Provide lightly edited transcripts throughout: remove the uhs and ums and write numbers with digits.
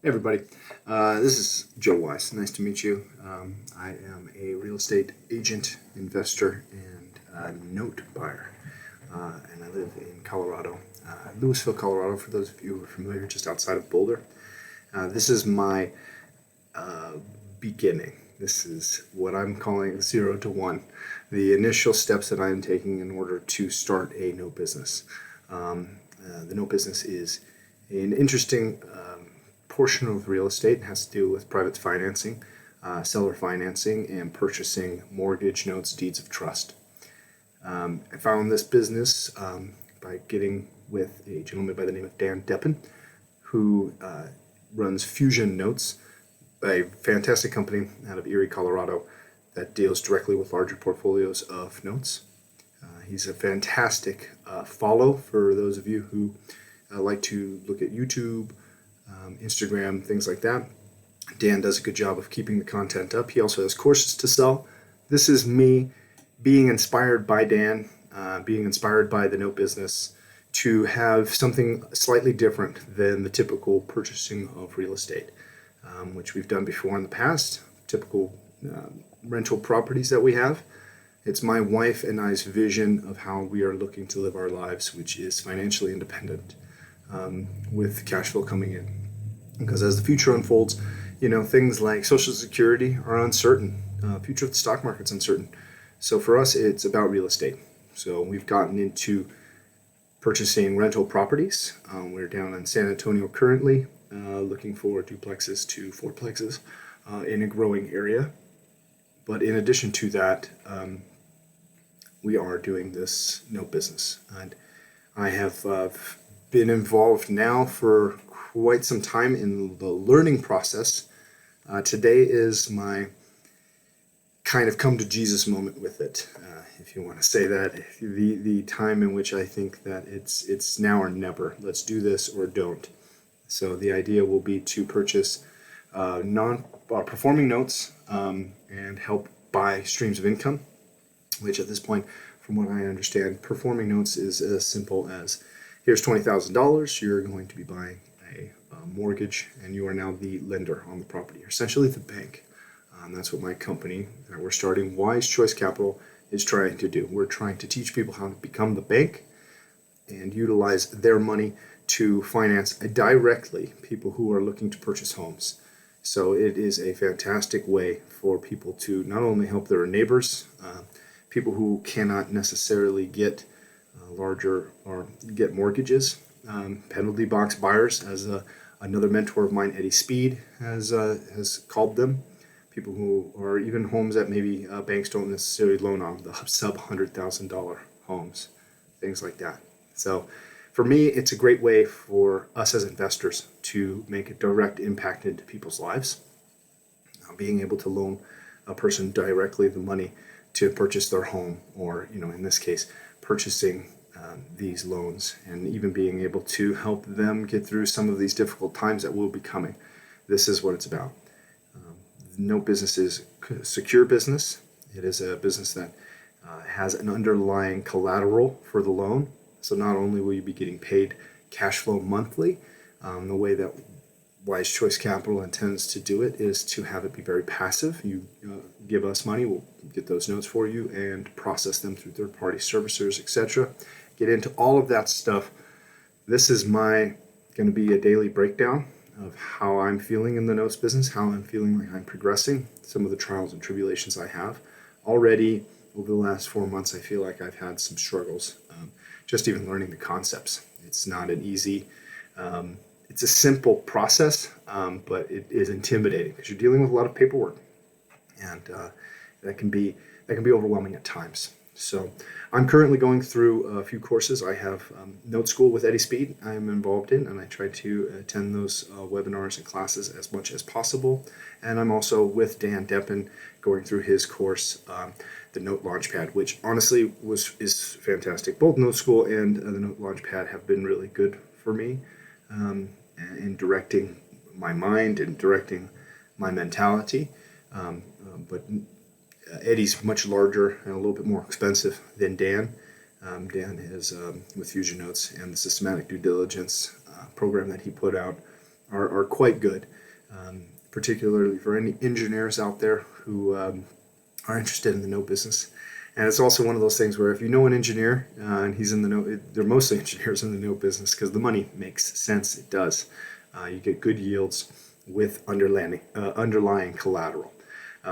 Hey everybody, this is Joe Weiss. Nice to meet you. I am a real estate agent, investor, and note buyer, and I live in Colorado, Louisville, Colorado. For those of you who are familiar, just outside of Boulder. This is my beginning. This is what I'm calling 0 to 1, the initial steps that I am taking in order to start a note business. The note business is an interesting portion of real estate. It has to do with private financing, seller financing, and purchasing mortgage notes, deeds of trust. I found this business by getting with a gentleman by the name of Dan Deppen, who runs Fusion Notes, a fantastic company out of Erie, Colorado, that deals directly with larger portfolios of notes. He's a fantastic follow for those of you who like to look at YouTube, Instagram, things like that. Dan does a good job of keeping the content up. He also has courses to sell. This is me being inspired by Dan, being inspired by the note business to have something slightly different than the typical purchasing of real estate, which we've done before in the past, typical rental properties that we have. It's my wife and I's vision of how we are looking to live our lives, which is financially independent, with cash flow coming in. Because as the future unfolds, things like Social Security are uncertain. Future of the stock market's uncertain. So for us, it's about real estate. So we've gotten into purchasing rental properties. We're down in San Antonio currently, looking for duplexes to fourplexes in a growing area. But in addition to that, we are doing this note business. And I have been involved now for quite some time in the learning process. Today is my kind of come to Jesus moment with it, if you want to say that. The time in which I think that it's now or never. Let's do this or don't. So the idea will be to purchase non-performing notes and help buy streams of income, which at this point, from what I understand, performing notes is as simple as, here's $20,000, you're going to be buying a mortgage, and you are now the lender on the property, essentially the bank. That's what my company that we're starting, Wise Choice Capital, is trying to do. We're trying to teach people how to become the bank and utilize their money to finance directly people who are looking to purchase homes. So it is a fantastic way for people to not only help their neighbors, people who cannot necessarily get larger or get mortgages, penalty box buyers, as another mentor of mine, Eddie Speed, has called them. People who are even homes that maybe banks don't necessarily loan on, the sub $100,000 homes, things like that. So for me, it's a great way for us as investors to make a direct impact into people's lives. Being able to loan a person directly the money to purchase their home, or in this case, purchasing these loans, and even being able to help them get through some of these difficult times that will be coming. This is what it's about. No business is a secure business. It is a business that has an underlying collateral for the loan. So not only will you be getting paid cash flow monthly, the way that Wise Choice Capital intends to do it is to have it be very passive. You give us money, we'll get those notes for you and process them through third-party servicers, etc. Get into all of that stuff. This is going to be a daily breakdown of how I'm feeling in the notes business, how I'm feeling like I'm progressing, some of the trials and tribulations I have. Already, over the last 4 months, I feel like I've had some struggles, just even learning the concepts. It's not an easy, it's a simple process, but it is intimidating because you're dealing with a lot of paperwork, and that can be overwhelming at times. So I'm currently going through a few courses. I have Note School with Eddie Speed I'm involved in, and I try to attend those webinars and classes as much as possible. And I'm also with Dan Deppen going through his course, the Note Launchpad, which honestly is fantastic. Both Note School and the Note Launchpad have been really good for me in directing my mind and directing my mentality. But Eddie's much larger and a little bit more expensive than Dan. Dan is with Fusion Notes and the systematic due diligence program that he put out are quite good, particularly for any engineers out there who are interested in the note business. And it's also one of those things where if you know an engineer and he's in the note, they're mostly engineers in the note business because the money makes sense. It does. You get good yields with underlying collateral.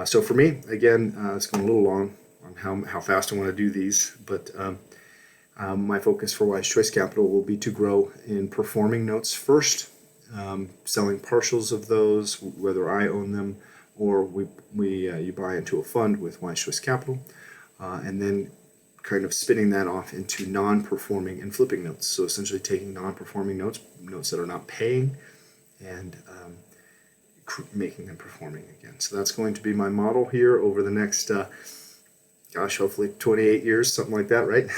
So for me, again, it's going a little long on how fast I want to do these, but my focus for Wise Choice Capital will be to grow in performing notes first, selling partials of those, whether I own them or you buy into a fund with Wise Choice Capital, and then kind of spinning that off into non-performing and flipping notes. So essentially taking non-performing notes that are not paying, and making them performing again. So that's going to be my model here over the next, hopefully 28 years, something like that, right?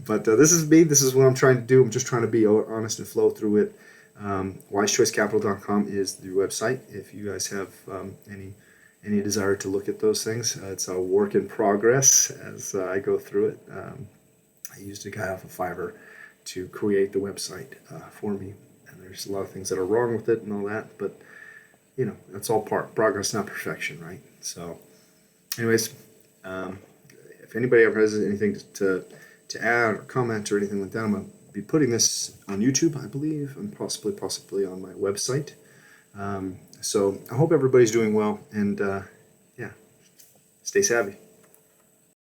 But this is me. This is what I'm trying to do. I'm just trying to be honest and flow through it. WiseChoiceCapital.com is the website. If you guys have any desire to look at those things, it's a work in progress as I go through it. I used a guy off of Fiverr to create the website for me, and there's a lot of things that are wrong with it and all that, but that's all progress, not perfection, right? So anyways, if anybody ever has anything to add or comment or anything like that, I'm going to be putting this on YouTube, I believe, and possibly on my website. So I hope everybody's doing well, and stay savvy.